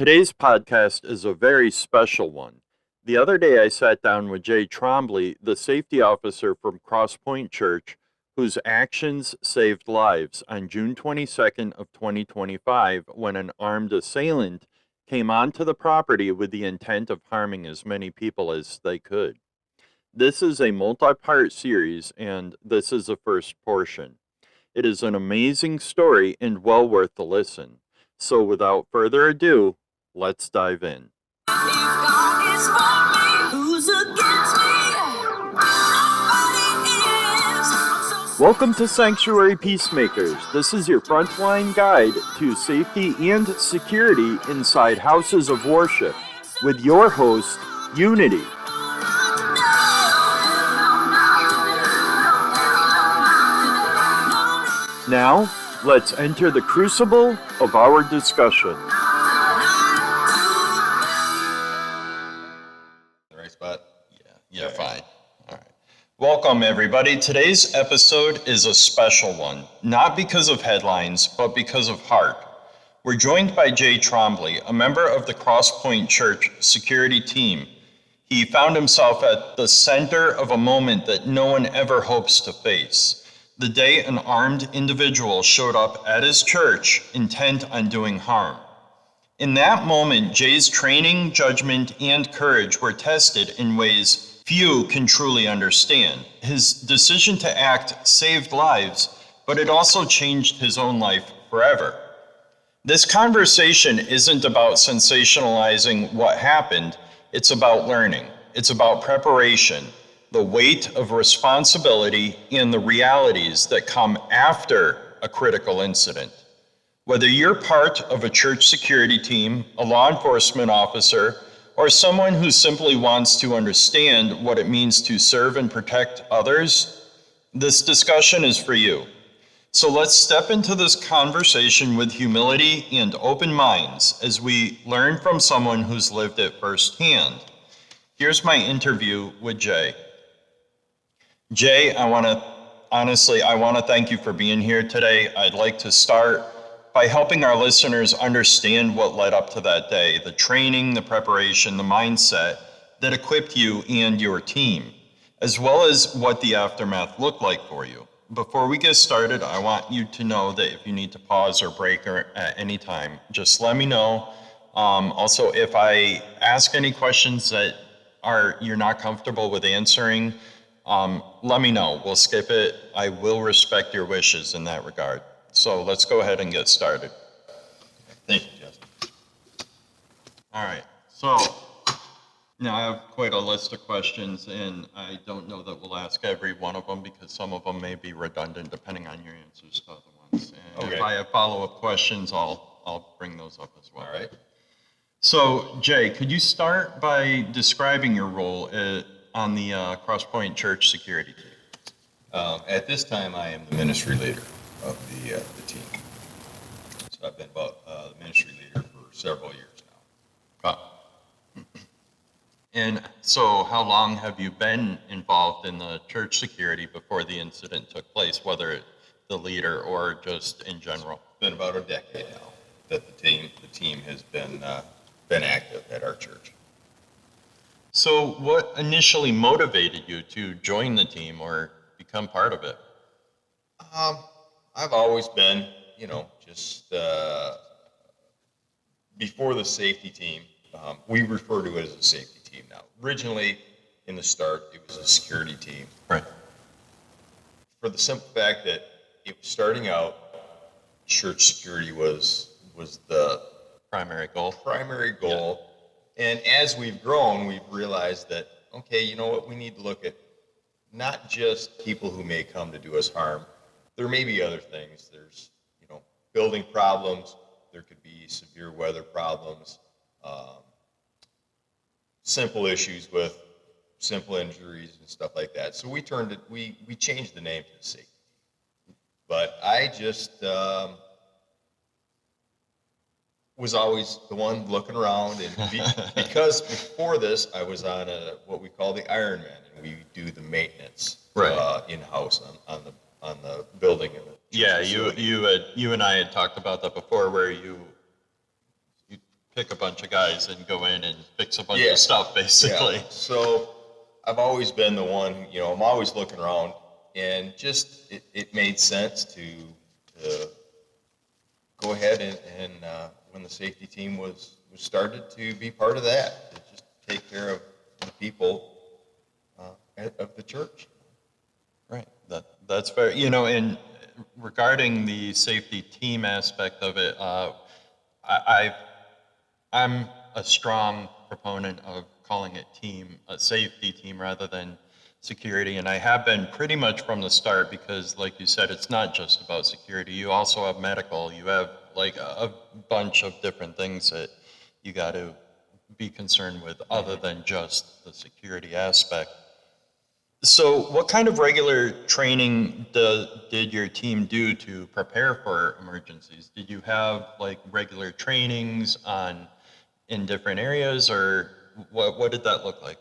Today's podcast is a very special one. The other day I sat down with Jay Trombley, the safety officer from Crosspointe Church, whose actions saved lives on June 22nd of 2025 when an armed assailant came onto the property with the intent of harming as many people as they could. This is a multi-part series and this is the first portion. It is an amazing story and well worth the listen. So without further ado, let's dive in. Welcome to Sanctuary Peacemakers. This is your frontline guide to safety and security inside houses of worship with your host, Unity. Now, let's enter the crucible of our discussion. The right spot? Yeah, fine. All right. Welcome, everybody. Today's episode is a special one, not because of headlines, but because of heart. We're joined by Jay Trombley, a member of the Crosspointe Church security team. He found himself at the center of a moment that no one ever hopes to face. The day an armed individual showed up at his church intent on doing harm. In that moment, Jay's training, judgment, and courage were tested in ways few can truly understand. His decision to act saved lives, but it also changed his own life forever. This conversation isn't about sensationalizing what happened, it's about learning. It's about preparation, the weight of responsibility, and the realities that come after a critical incident. Whether you're part of a church security team, a law enforcement officer, or someone who simply wants to understand what it means to serve and protect others, this discussion is for you. So let's step into this conversation with humility and open minds as we learn from someone who's lived it firsthand. Here's my interview with Jay. Jay, I want to thank you for being here today. I'd like to start by helping our listeners understand what led up to that day, the training, the preparation, the mindset that equipped you and your team, as well as what the aftermath looked like for you. Before we get started, I want you to know that if you need to pause or break at any time, just let me know. Also, if I ask any questions that you're not comfortable with answering, let me know. We'll skip it. I will respect your wishes in that regard. So let's go ahead and get started. Thank you, Justin. All right. So now I have quite a list of questions, and I don't know that we'll ask every one of them because some of them may be redundant depending on your answers to other ones. And Okay. If I have follow-up questions, I'll bring those up as well. All right. So Jay, could you start by describing your role on the Crosspointe Church security team? At this time, I am the ministry leader of the team. So I've been the ministry leader for several years now. And so how long have you been involved in the church security before the incident took place, whether the leader or just in general? It's been about a decade now that the team has been active at our church. So what initially motivated you to join the team or become part of it? I've always been, just before the safety team, we refer to it as a safety team now. Originally, in the start, it was a security team. Right. For the simple fact that it was starting out, church security was the Primary goal. And as we've grown, we've realized that, okay, you know what, we need to look at not just people who may come to do us harm. There may be other things. There's, building problems. There could be severe weather problems, simple issues with simple injuries and stuff like that. So we changed the name to the safety team. But I just was always the one looking around, and because before this I was on what we call the Ironman, and we do the maintenance in-house on the building. Yeah, you and I had talked about that before, where you pick a bunch of guys and go in and fix a bunch Yeah. of stuff, basically. Yeah. So I've always been the one, I'm always looking around, and just it made sense to go ahead and when the safety team was started, to be part of that, to just take care of the people of the church. Right. That's fair. And regarding the safety team aspect of it, I'm a strong proponent of calling it a safety team rather than security, and I have been pretty much from the start because, like you said, it's not just about security. You also have medical. You have like a bunch of different things that you got to be concerned with other than just the security aspect. So, what kind of regular training did your team do to prepare for emergencies? Did you have like regular trainings in different areas, or what did that look like?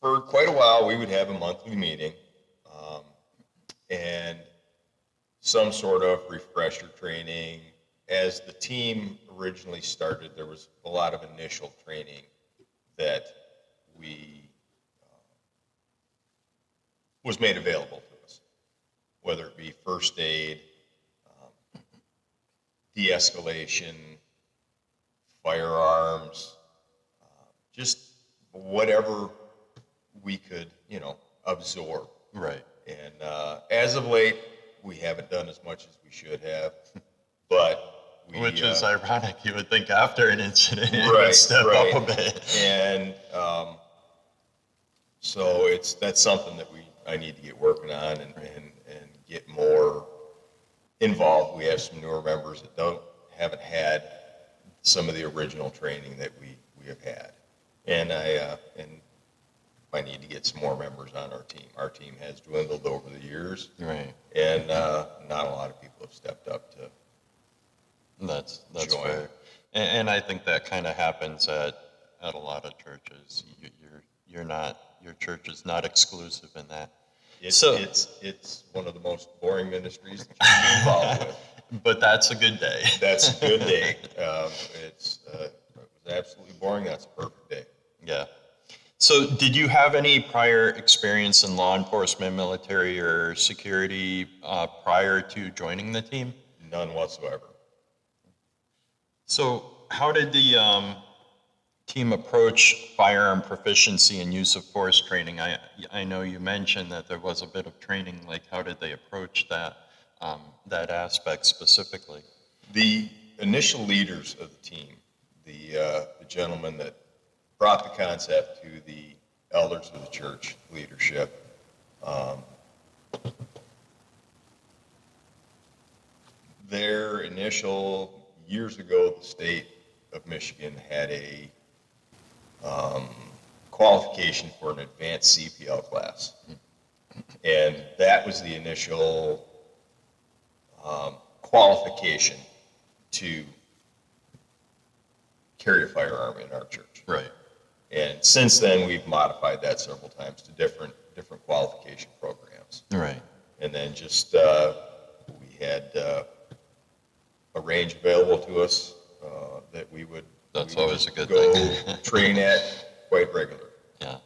For quite a while, we would have a monthly meeting, and some sort of refresher training. As the team originally started, there was a lot of initial training that was made available to us, whether it be first aid, de-escalation, firearms, just whatever we could, absorb. Right. And as of late, we haven't done as much as we should have, but Which is ironic. You would think after an incident it Right, would step right. up a bit. And so that's something that I need to get working on and get more involved. We have some newer members that haven't had some of the original training that we have had, and I need to get some more members on our team. Our team has dwindled over the years, Right. and not a lot of people have stepped up to. That's join. fair. And I think that kind of happens at a lot of churches. Your church is not exclusive in that. It's one of the most boring ministries that you can be involved with. But that's a good day. That's a good day. It was absolutely boring. That's a perfect day. Yeah. So did you have any prior experience in law enforcement, military, or security prior to joining the team? None whatsoever. So how did the team approach firearm proficiency and use of force training? I know you mentioned that there was a bit of training. Like, how did they approach that aspect specifically? The initial leaders of the team, the gentleman that brought the concept to the elders of the church leadership, their initial, years ago, the state of Michigan had a qualification for an advanced CPL class. And that was the initial qualification to carry a firearm in our church. Right. And since then, we've modified that several times to different qualification programs. Right. And then just we had a range available to us that we would. That's always a good go thing. train at quite regular. Yeah.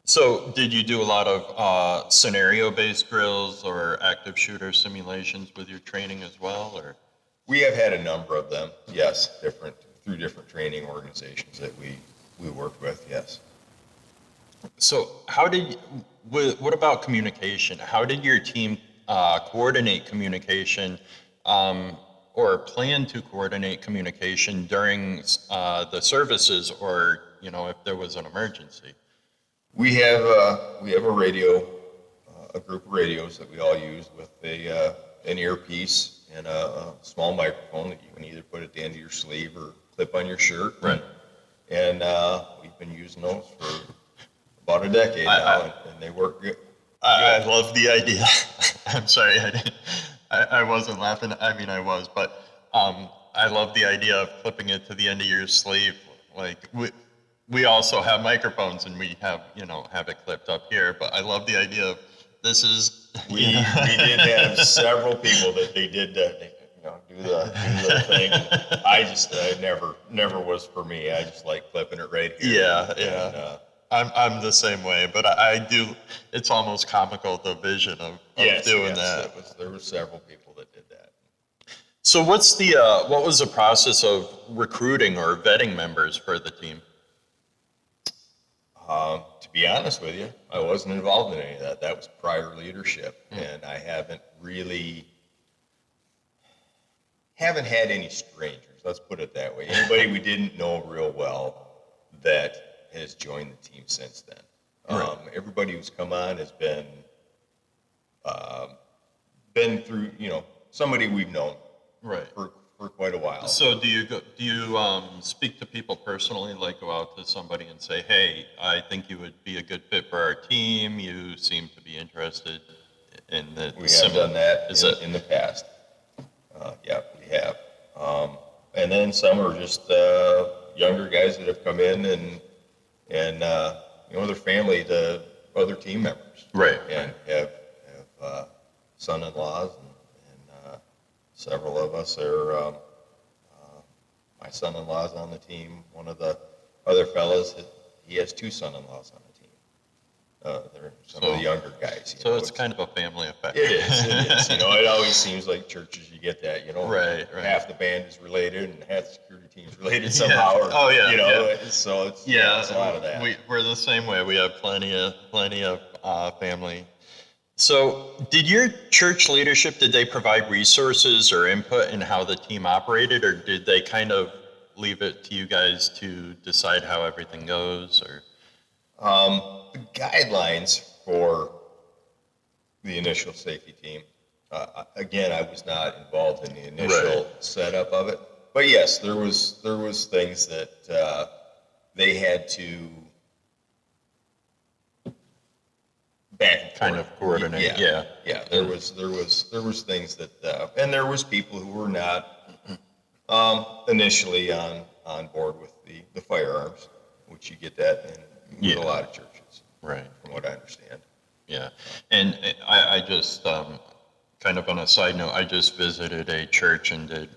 So did you do a lot of scenario-based drills or active shooter simulations with your training as well, or? We have had a number of them, yes, through different training organizations that we worked with, yes. So what about communication? How did your team coordinate communication or plan to coordinate communication during the services, or, if there was an emergency? We have a radio, a group of radios that we all use with an earpiece and a small microphone that you can either put at the end of your sleeve or clip on your shirt. Right. And we've been using those for about a decade now, and they work good. I love the idea. I'm sorry, I wasn't laughing. I mean, I was, but I love the idea of clipping it to the end of your sleeve. Like, we also have microphones and we have it clipped up here, but I love the idea of this is. We did have several people that they did. do the thing. I never was for me. I just like clipping it right here. Yeah. I'm the same way, but I do. It's almost comical, the vision of doing that. There were several people that did that. So what was the process of recruiting or vetting members for the team? To be honest with you, I wasn't involved in any of that. That was prior leadership, and I haven't had any strangers. Let's put it that way. Anybody we didn't know real well that has joined the team since then. Right. Everybody who's come on has been through, somebody we've known Right. for quite a while. So do you speak to people personally, like go out to somebody and say, hey, I think you would be a good fit for our team. You seem to be interested in the We have done that in the past. Yeah, we have. And then some are just younger guys that have come in and their family to other team members. Right. And have son-in-laws and several of us are, my son-in-law's on the team. One of the other fellas, he has two son-in-laws on the team. They're some of the younger guys. So it's kind of a family effect. It is. It always seems like churches, you get that, Right. half the band is related and half the security team is related somehow. Yeah. So it's a lot of that. We're the same way. We have plenty of family. So did your church leadership, did they provide resources or input in how the team operated, or did they kind of leave it to you guys to decide how everything goes? Or the guidelines for the initial safety team, again, I was not involved in the initial setup of it, but yes, there was things that they had to back and kind of coordinate. Yeah. There was things that, and there was people who were not initially on board with the firearms, which you get that in a lot of churches, right? From what I understand. Yeah, and I just kind of on a side note, I just visited a church and did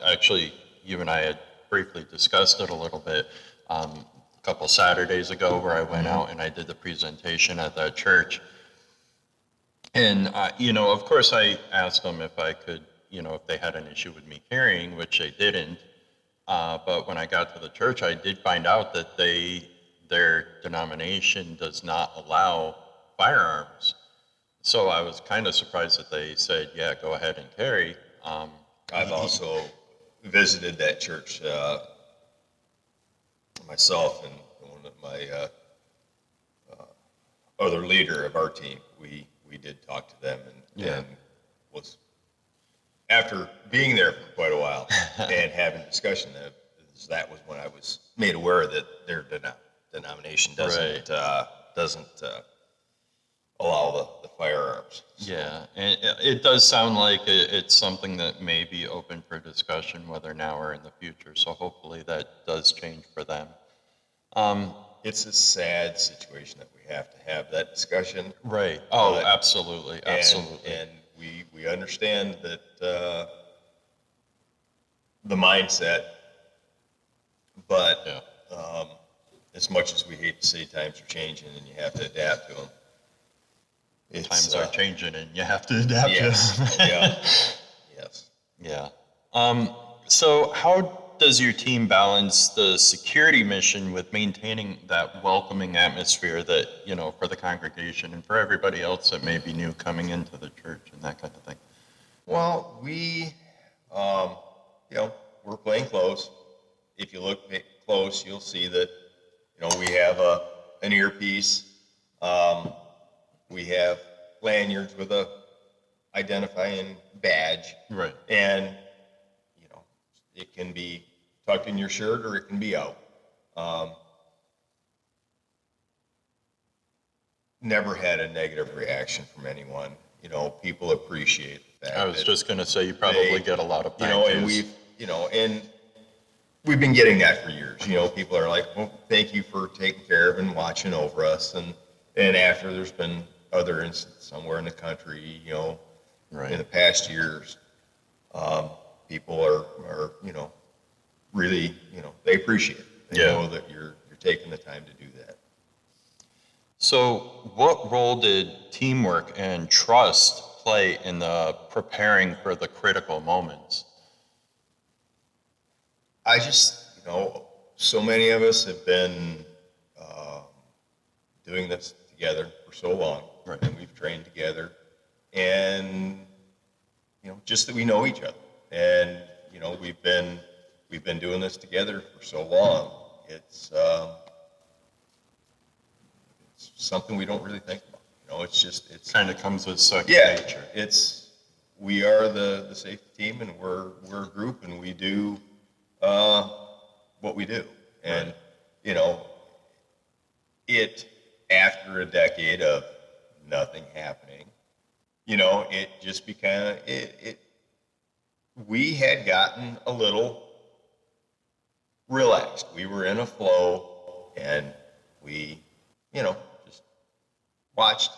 actually you and I had briefly discussed it a little bit. A couple Saturdays ago where I went out and I did the presentation at that church. And, of course I asked them if I could, if they had an issue with me carrying, which they didn't. But when I got to the church, I did find out that their denomination does not allow firearms. So I was kind of surprised that they said, yeah, go ahead and carry. I've also visited that church myself and one of my other leader of our team. We did talk to them and was, after being there for quite a while and having discussion, that was when I was made aware that their denomination doesn't allow the firearms. So. Yeah, and it does sound like it's something that may be open for discussion, whether now or in the future. So hopefully that does change for them. It's a sad situation that we have to have that discussion. Right. Oh, absolutely. And we understand that the mindset, but as much as we hate to say times are changing and you have to adapt to them, times are changing and you have to adapt to them. Yes. Yeah. So how does your team balance the security mission with maintaining that welcoming atmosphere that, for the congregation and for everybody else that may be new coming into the church and that kind of thing? Well, we, we're plain clothes. If you look close, you'll see that, we have an earpiece. We have lanyards with a identifying badge. Right. And, it can be tucked in your shirt or it can be out. Never had a negative reaction from anyone. People appreciate the fact. I was just going to say, you probably get a lot of thank yous. And we've been getting that for years. People are like, well, thank you for taking care of and watching over us. And after there's been other instances somewhere in the country, right. in the past years, people are really, they appreciate it. They know that you're taking the time to do that. So what role did teamwork and trust play in the preparing for the critical moments? I just, so many of us have been doing this together for so long, Right. and we've trained together, and just that we know each other, and we've been doing this together for so long. It's something we don't really think about. It's Kind of comes with second nature. We are the safety team, and we're a group, and we do what we do, and it after a decade of nothing happening, it just became it. We had gotten a little relaxed. We were in a flow, and we, just watched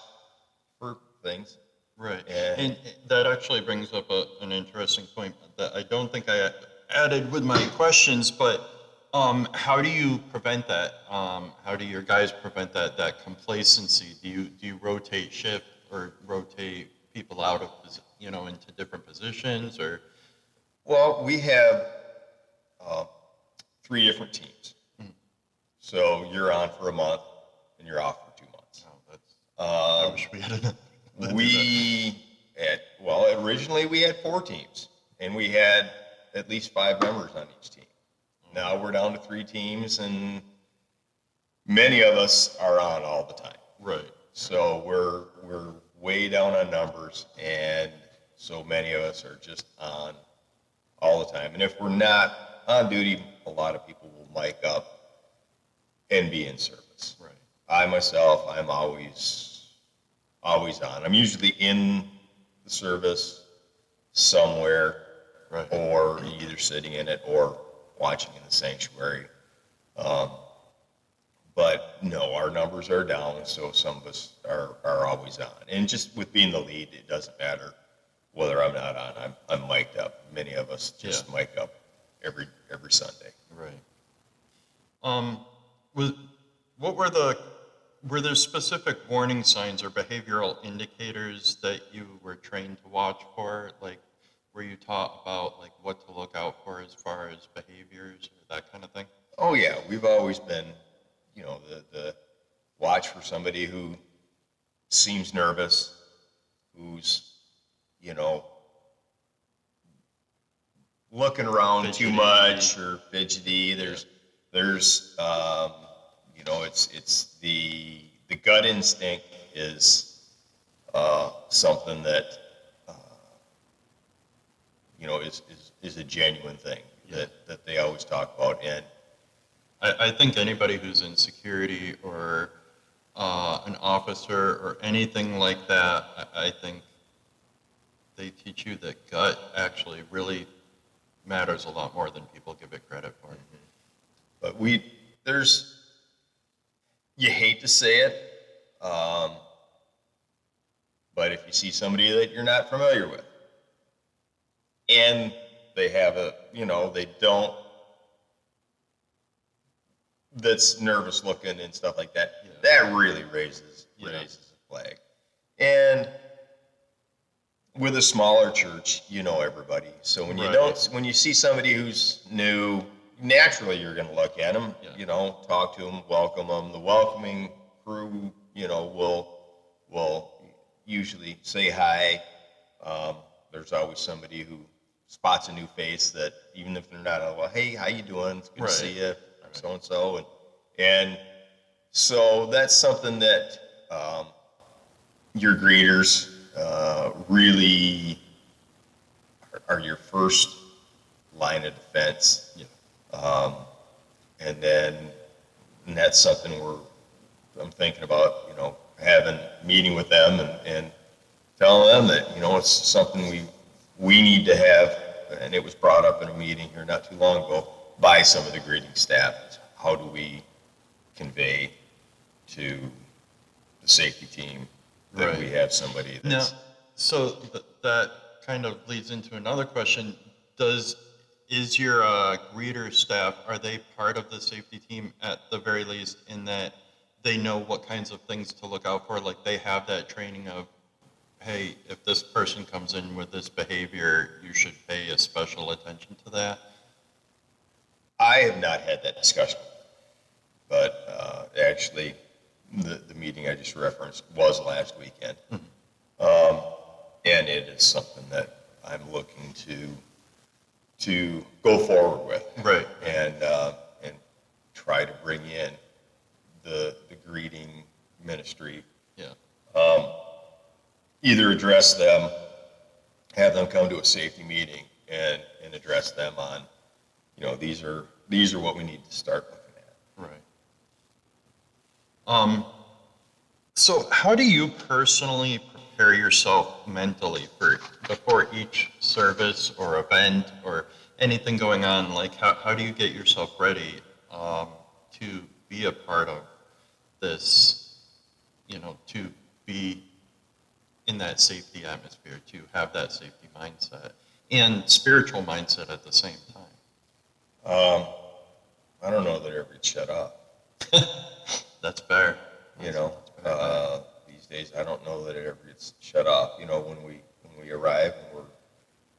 for things. Right. And And that actually brings up an interesting point that I don't think I added with my questions, but how do you prevent that? How do your guys prevent that complacency? Do you rotate shift or rotate people out of, into different positions or? well, we have 3 different teams. So you're on for a month, and you're off for 2 months. Oh, I wish we had enough. Originally we had 4 teams, and we had at least 5 members on each team. Now we're down to 3 teams, and many of us are on all the time. Right. So we're way down on numbers, and so many of us are just on all the time. And if we're not on duty, a lot of people will mic up and be in service. Right. I myself, I'm always on. I'm usually in the service somewhere, Right. or either sitting in it or watching in the sanctuary. But no, our numbers are down, so some of us are always on. And just with being the lead, it doesn't matter whether I'm not on. I'm mic'd up. Many of us just mic up every Sunday. Right. Were there specific warning signs or behavioral indicators that you were trained to watch for? Like, were you taught about like what to look out for as far as behaviors or that kind of thing? Oh yeah, we've always been, the watch for somebody who seems nervous, who's, looking around Fidgety. too much or fidgety. There's it's the gut instinct is something that is a genuine thing that they always talk about. And I think anybody who's in security or an officer or anything like that, I think they teach you that gut actually really matters a lot more than people give it credit for. But you hate to say it, but if you see somebody that you're not familiar with, and they have that's nervous looking and stuff like that, that really raises a flag. And with a smaller church, everybody. So when when you see somebody who's new, naturally you're going to look at them, talk to them, welcome them. The welcoming crew, will usually say hi. There's always somebody who spots a new face that even if they're not, well, hey, how you doing? It's good to see you, so and so, and so that's something that your greeters really are your first line of defense. And that's something I'm thinking about, having a meeting with them and telling them that, it's something we need to have, and it was brought up in a meeting here not too long ago by some of the greeting staff. How do we convey to the safety team that we have somebody that's... Now, so that kind of leads into another question. is your greeter staff, are they part of the safety team at the very least, in that they know what kinds of things to look out for? Like, they have that training of, hey, if this person comes in with this behavior, you should pay a special attention to that? I have not had that discussion, but actually, the meeting I just referenced was last weekend. And it is something that I'm looking to go forward with. Right. And try to bring in the greeting ministry. Yeah. Either address them, have them come to a safety meeting and address them on, these are what we need to start looking at. Right. So how do you personally prepare yourself mentally before each service or event or anything going on? Like, how do you get yourself ready to be a part of this, to be in that safety atmosphere, to have that safety mindset and spiritual mindset at the same time? I don't know that it would shut up. That's fair. These days I don't know that it ever gets shut off. When we arrive and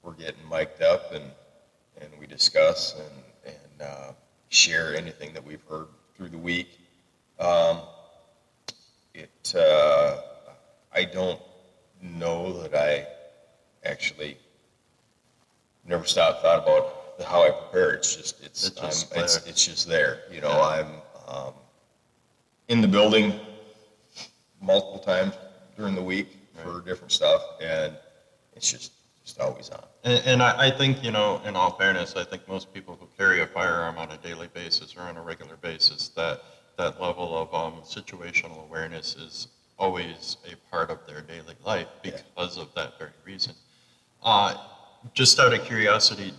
we're getting mic'd up and we discuss and share anything that we've heard through the week. I don't know that I actually never thought about how I prepare. It's just there. I'm in the building multiple times during the week for different stuff, and it's just always on. And I think, in all fairness, I think most people who carry a firearm on a daily basis or on a regular basis, that level of situational awareness is always a part of their daily life because of that very reason. Just out of curiosity,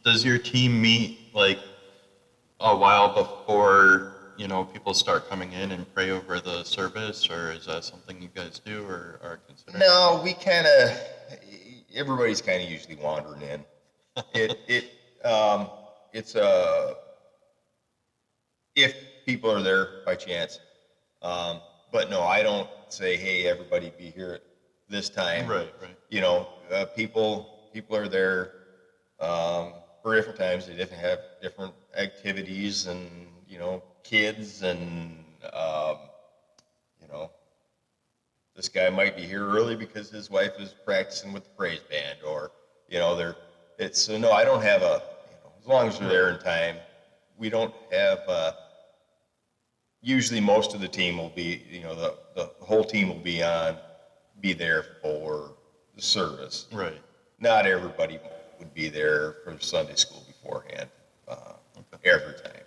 does your team meet like a while before people start coming in and pray over the service, or is that something you guys do or are considering? No, everybody's kind of usually wandering in. It's if people are there by chance. But no, I don't say, hey, everybody be here at this time. Right. People are there for different times. They have different activities and, kids and, this guy might be here early because his wife is practicing with the praise band or, so no, I don't have as long as they're there in time, we don't have, usually most of the team will be, the whole team will be there for the service. Right. Not everybody would be there for Sunday school beforehand, every time.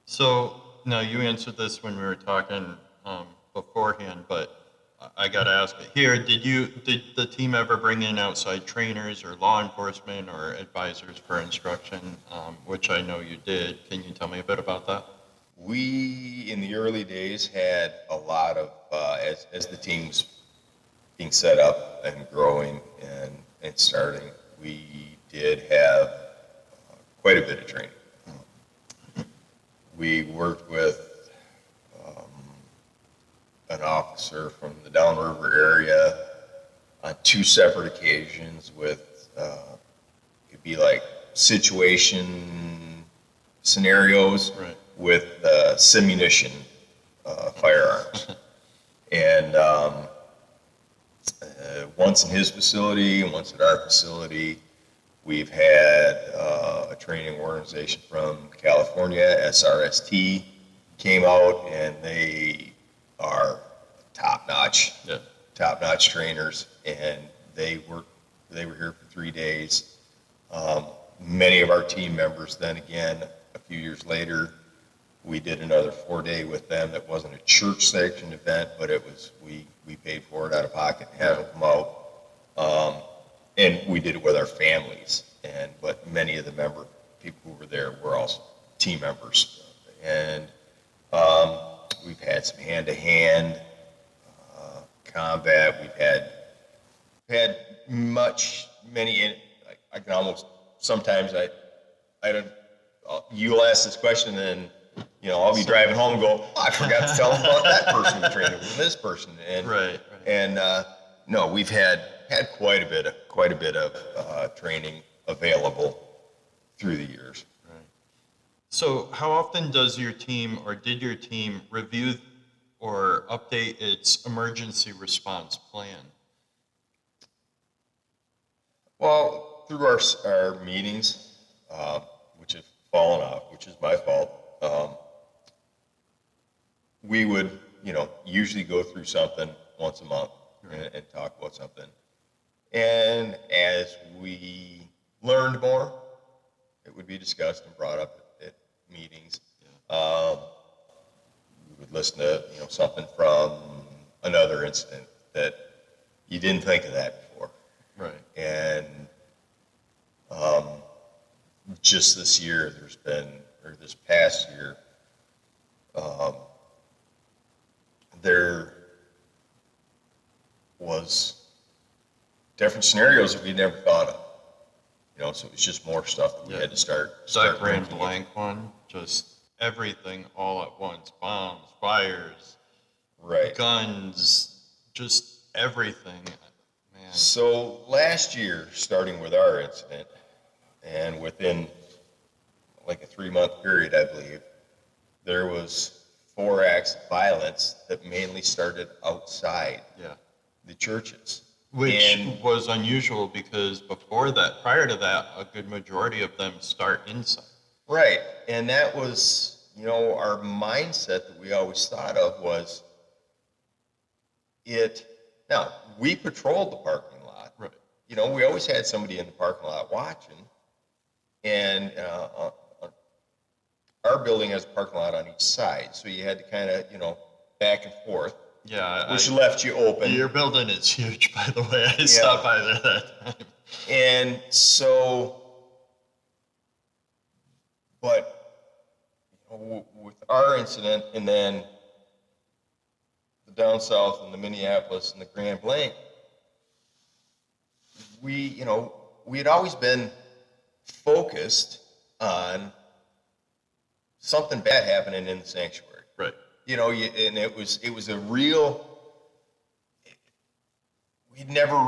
So now you answered this when we were talking beforehand, but I got to ask it here. Did the team ever bring in outside trainers or law enforcement or advisors for instruction, which I know you did? Can you tell me a bit about that? We, in the early days, had a lot of, as the team's being set up and growing and starting, we did have quite a bit of training. We worked with an officer from the Downriver area on 2 separate occasions with, could be like situation scenarios with simunition firearms. And once in his facility and once at our facility. We've had a training organization from California, SRST, came out, and they are top-notch trainers, and they were here for 3 days. Many of our team members, then again, a few years later, we did another 4-day with them. That wasn't a church-sanctioned event, but it was we paid for it out of pocket and had them come out. And we did it with our families, but many of the people who were there were also team members. And we've had some hand-to-hand combat. We've had many I can almost, sometimes I don't, you'll ask this question and, I'll be driving home and go, oh, I forgot to tell them about that person we trained with this person. And, Right. And, no, we've had quite a bit of training available through the years. Right. So how often does your team, or did your team, review or update its emergency response plan? Well, through our meetings, which have fallen off, which is my fault, we would, usually go through something once a month and talk about something. And as we learned more, it would be discussed and brought up at meetings. Yeah. We would listen to, something from another incident that you didn't think of that before. Right. And just this year, this past year, there was different scenarios that we never thought of. So it was just more stuff that we had to start. That grand blank one, just everything all at once, bombs, fires, right, guns, just everything, man. So last year, starting with our incident, and within like a 3-month period, I believe, there was 4 acts of violence that mainly started outside the churches. Which was unusual because prior to that, a good majority of them start inside. Right. And that was, our mindset that we always thought of was now, we patrolled the parking lot. Right. We always had somebody in the parking lot watching. And our building has a parking lot on each side. So you had to kind of, back and forth. Yeah. Which left you open. Your building is huge, by the way. I stopped by there that time. And so, but with our incident and then the down south and the Minneapolis and the Grand Blanc, we had always been focused on something bad happening in the sanctuary. Right. And it was a real, we'd never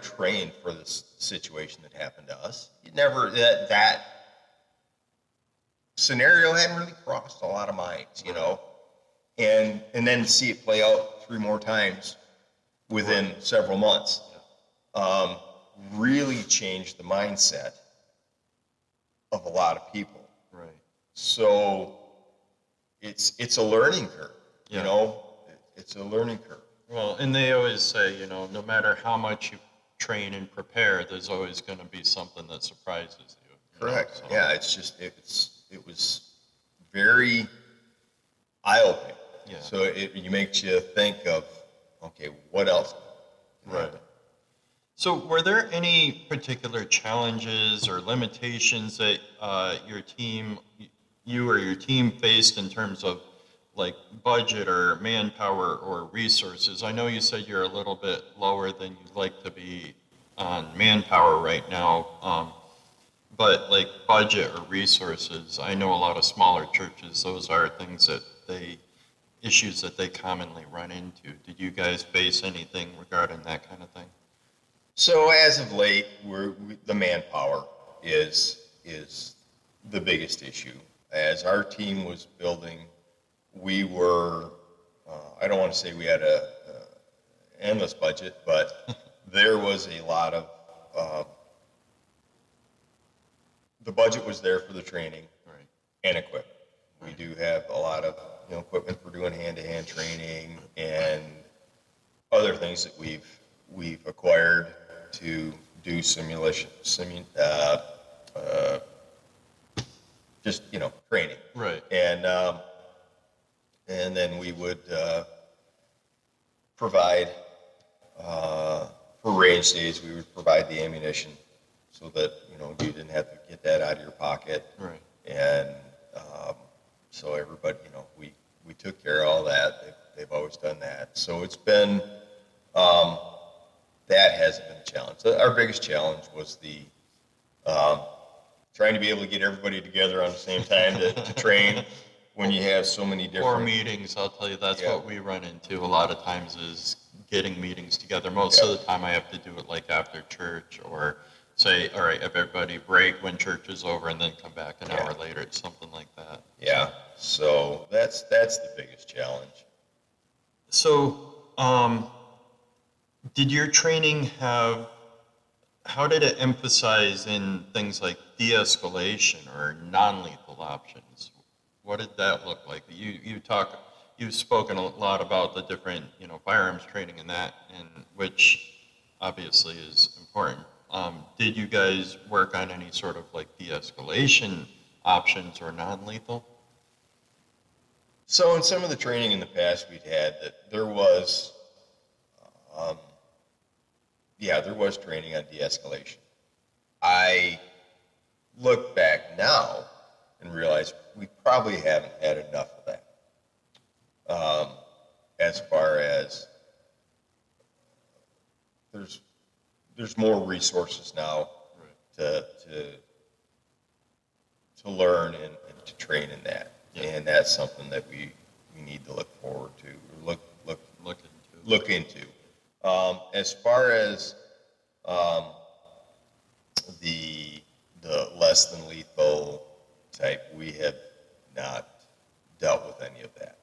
trained for this situation that happened to us. That scenario hadn't really crossed a lot of minds, and then to see it play out 3 more times within several months, really changed the mindset of a lot of people. Right. So it's a learning curve, it's a learning curve. Well, and they always say, no matter how much you train and prepare, there's always going to be something that surprises you. Correct. So. Yeah, it was very eye-opening. Yeah. So it makes you think of, okay, what else? Right. So were there any particular challenges or limitations that you or your team faced in terms of like budget or manpower or resources? I know you said you're a little bit lower than you'd like to be on manpower right now, but like budget or resources, I know a lot of smaller churches, those are issues that they commonly run into. Did you guys face anything regarding that kind of thing? So as of late, the manpower is the biggest issue. As our team was building, we were, I don't want to say we had a endless budget, but there was a lot of, the budget was there for the training and equipment. We do have a lot of equipment for doing hand-to-hand training and other things that we've acquired to do simulation, just training. Right. And then we would provide for range days. We would provide the ammunition so that you didn't have to get that out of your pocket. Right. And so everybody, we took care of all that. They've always done that. So it's been that hasn't been a challenge. Our biggest challenge was the trying to be able to get everybody together on the same time to train when you have so many different... Or meetings, I'll tell you, that's what we run into a lot of times is getting meetings together. Most of the time I have to do it like after church or say, all right, everybody break when church is over and then come back an hour later. It's something like that. Yeah, so that's the biggest challenge. So, did your training how did it emphasize in things like de-escalation or non-lethal options? What did that look like? You've spoken a lot about the different, firearms training and that, and which obviously is important. Did you guys work on any sort of like de-escalation options or non-lethal? So in some of the training in the past we'd had that there was training on de-escalation. I look back now and realize we probably haven't had enough of that. As far as there's more resources now to learn and to train in that, and that's something that we need to look forward to, or look into. As far as the less than lethal type, we have not dealt with any of that.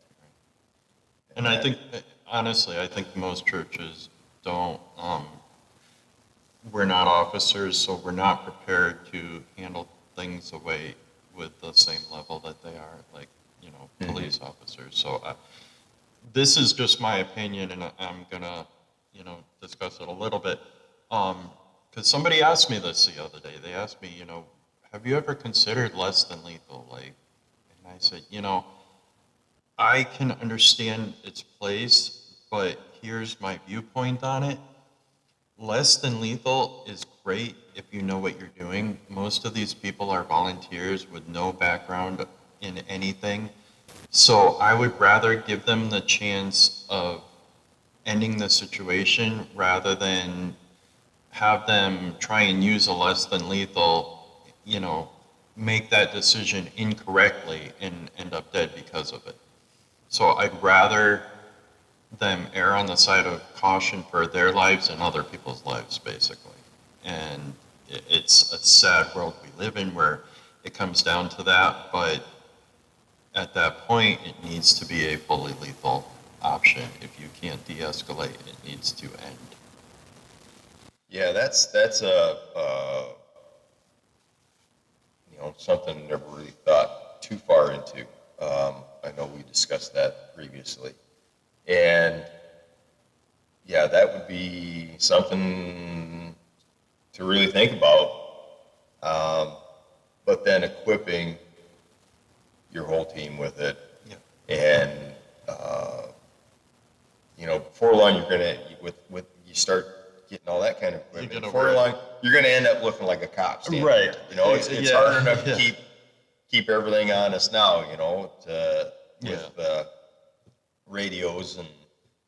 And I think, honestly, most churches don't, we're not officers, so we're not prepared to handle things away with the same level that they are, like, police officers. So this is just my opinion, and I'm gonna, discuss it a little bit. Because somebody asked me this the other day. They asked me, have you ever considered less than lethal? And I said, I can understand its place, but here's my viewpoint on it. Less than lethal is great if you know what you're doing. Most of these people are volunteers with no background in anything. So I would rather give them the chance of ending the situation rather than have them try and use a less than lethal, make that decision incorrectly and end up dead because of it. So I'd rather them err on the side of caution for their lives and other people's lives, basically. And it's a sad world we live in where it comes down to that, but at that point, it needs to be a fully lethal option. If you can't de-escalate, it needs to end. Yeah, that's something I never really thought too far into. I know we discussed that previously. And yeah, that would be something to really think about. But then equipping your whole team with it. Yeah. And, before long, you're going to, you start getting all that kind of equipment. Before long, you're going to end up looking like a cop. Right. There. It's hard enough to keep everything honest now, with radios and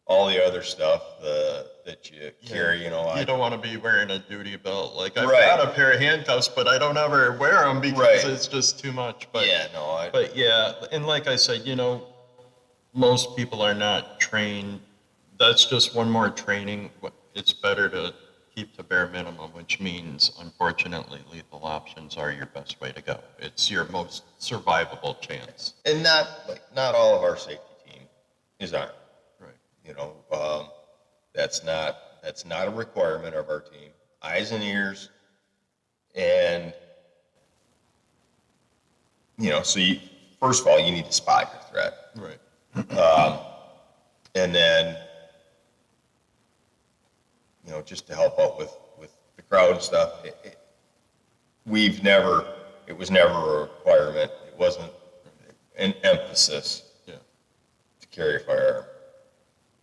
all the other stuff that you carry, You don't want to be wearing a duty belt. Like, I've got a pair of handcuffs, but I don't ever wear them because it's just too much. But, and like I said, most people are not trained. That's just one more training. It's better to keep to bare minimum, which means, unfortunately, lethal options are your best way to go. It's your most survivable chance. And not all of our safety team is armed. Right. That's not a requirement of our team. Eyes and ears, and so first of all, you need to spot your threat. Right. And then, just to help out with the crowd and stuff, it was never a requirement. It wasn't an emphasis to carry a firearm.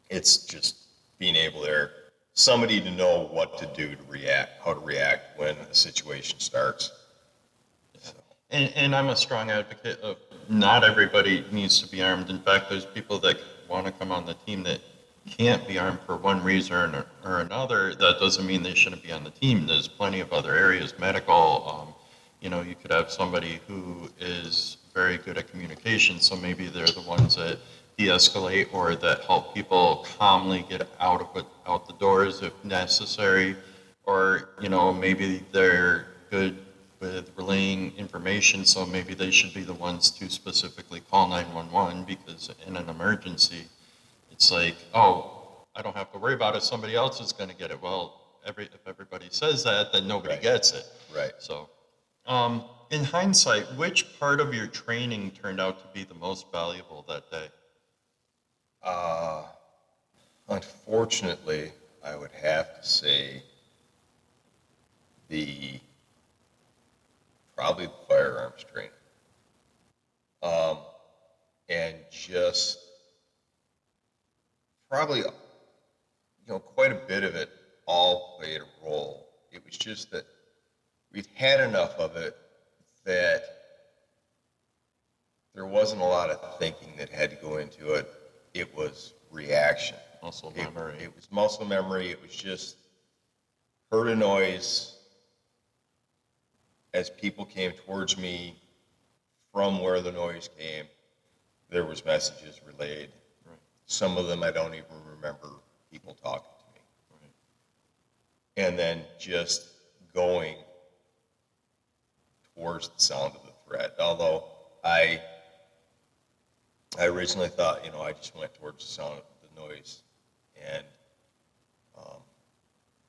It's just being able somebody to know what to do how to react when a situation starts. So. And I'm a strong advocate of not everybody needs to be armed. In fact, there's people that want to come on the team that can't be armed for one reason or another, that doesn't mean they shouldn't be on the team. There's plenty of other areas, medical. You could have somebody who is very good at communication, so maybe they're the ones that de-escalate or that help people calmly get out the doors if necessary. Or maybe they're good with relaying information, so maybe they should be the ones to specifically call 911 because in an emergency, it's like, oh, I don't have to worry about it. Somebody else is going to get it. Well, if everybody says that, then nobody gets it. Right. So, in hindsight, which part of your training turned out to be the most valuable that day? Unfortunately, I would have to say probably the firearms training. And just probably, quite a bit of it all played a role. It was just that we'd had enough of it that there wasn't a lot of thinking that had to go into it. It was reaction. Muscle memory. It was muscle memory. It was just heard a noise as people came towards me from where the noise came. There was messages relayed. Right. Some of them I don't even remember people talking to me. Right. And then just going towards the sound of the threat. Although I originally thought, I just went towards the sound of the noise. And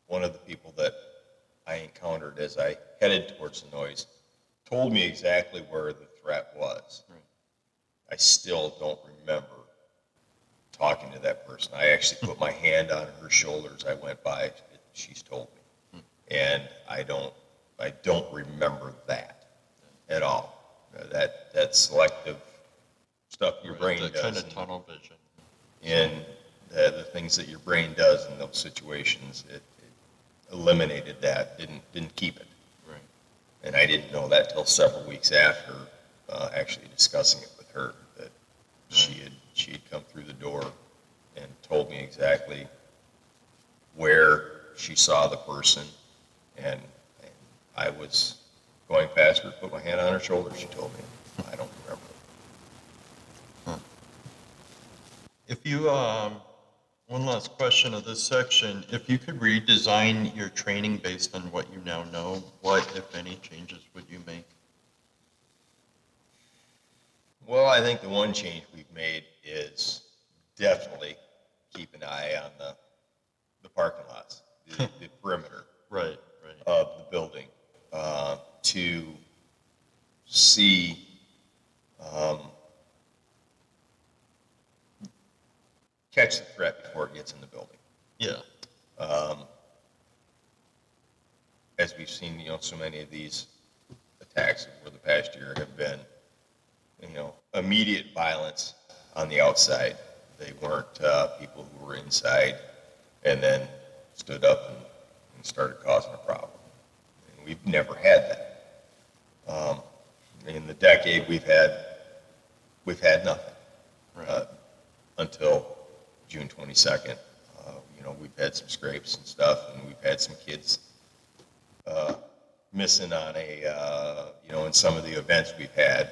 one of the people that I encountered as I headed towards the noise told me exactly where the threat was. Right. I still don't remember talking to that person. I actually put my hand on her shoulders. I went by. She's told me, and I don't remember that at all. That selective stuff your brain does. Kind of tunnel vision. And the things that your brain does in those situations, it eliminated that. Didn't keep it. Right. And I didn't know that till several weeks after actually discussing it with her, that she had come through the door and told me exactly where she saw the person, and I was going past her, put my hand on her shoulder. She told me, I don't remember. If you, one last question of this section, if you could redesign your training based on what you now know, what, if any, changes would you make? Well, I think the one change we've made is definitely keep an eye on the parking lots, the perimeter Right. of the building, to see catch the threat before it gets in the building. Yeah. As we've seen, so many of these attacks over the past year have been, immediate violence on the outside. They weren't people who were inside and then stood up and started causing a problem. And we've never had that. In the decade we've had nothing. Right. Until June 22nd. We've had some scrapes and stuff, and we've had some kids missing on in some of the events we've had,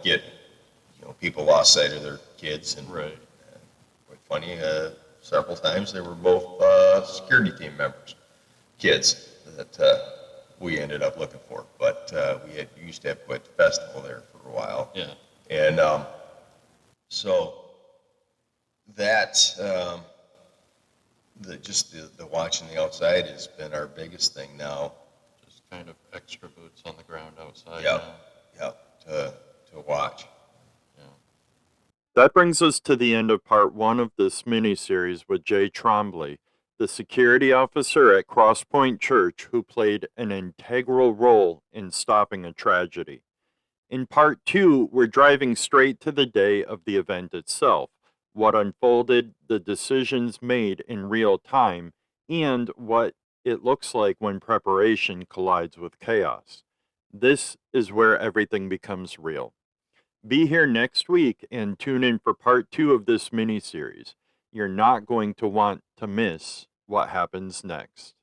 get, people lost sight of their kids. And, Right. and quite funny, several times they were both security team members, kids that we ended up looking for. But we used to have quite the festival there for a while. Yeah. And so that, the watching the outside has been our biggest thing now. Just kind of extra boots on the ground outside. To watch. Yeah. That brings us to the end of part one of this mini-series with Jay Trombley, the security officer at Crosspointe Church who played an integral role in stopping a tragedy. In part two, we're driving straight to the day of the event itself, what unfolded, the decisions made in real time, and what it looks like when preparation collides with chaos. This is where everything becomes real. Be here next week and tune in for part two of this mini-series. You're not going to want to miss what happens next.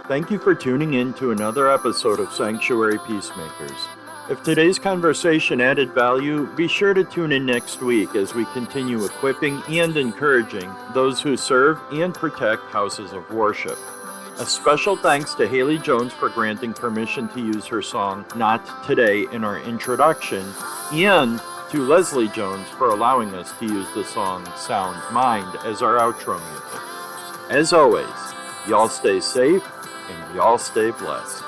Thank you for tuning in to another episode of Sanctuary Peacemakers. If today's conversation added value, be sure to tune in next week as we continue equipping and encouraging those who serve and protect houses of worship. A special thanks to Haley Jones for granting permission to use her song Not Today in our introduction, and to Leslie Jones for allowing us to use the song Sound Mind as our outro music. As always, y'all stay safe and y'all stay blessed.